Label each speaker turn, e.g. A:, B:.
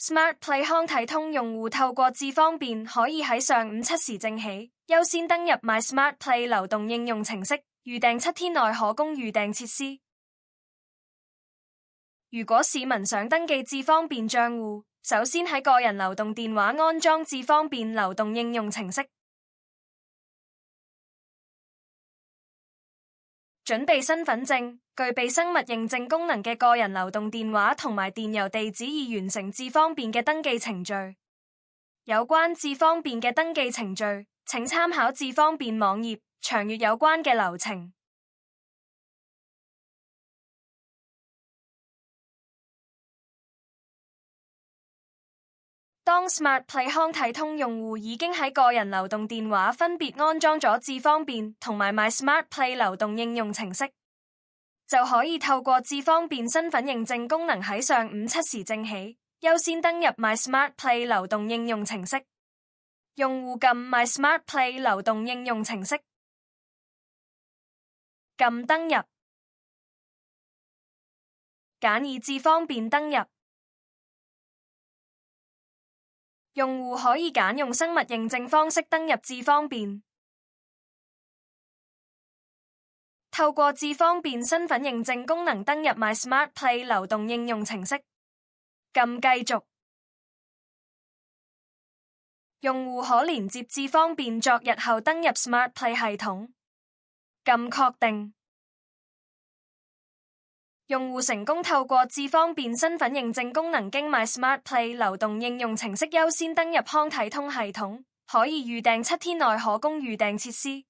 A: Smart Play 康體通用戶透過智方便，可以喺上午7時正起優先登入 My Smart Play 流動應用程式，預訂7天內可供預訂設施。如果市民想登記智方便賬戶，首先喺個人流動電話安裝智方便流動應用程式，準備身份證、具備生物認證功能嘅個人流動電話同埋電郵地址，以完成智方便嘅登記程序。有關智方便嘅登記程序，請參考智方便網頁，詳閱有關嘅流程。當 Smart Play 康體通用戶已經喺個人流動電話分別安裝咗智方便同埋 My Smart Play 流動應用程式，就可以透過智方便身份認證功能喺上午7時正起優先登入 My Smart Play 流動應用程式。用戶撳 My Smart Play 流動應用程式，撳登入，揀以智方便登入。用戶可以揀用生物認證方式登入智方便，透過智方便身份認證功能登入 My Smart Play 流動應用程式，撳繼續。用戶可連接智方便作日後登入 Smart Play 系統，撳確定。用戶成功透過智方便身份認證功能經 My Smart Play 流動應用程式優先登入康體通系統，可以預訂7天內可供預訂設施。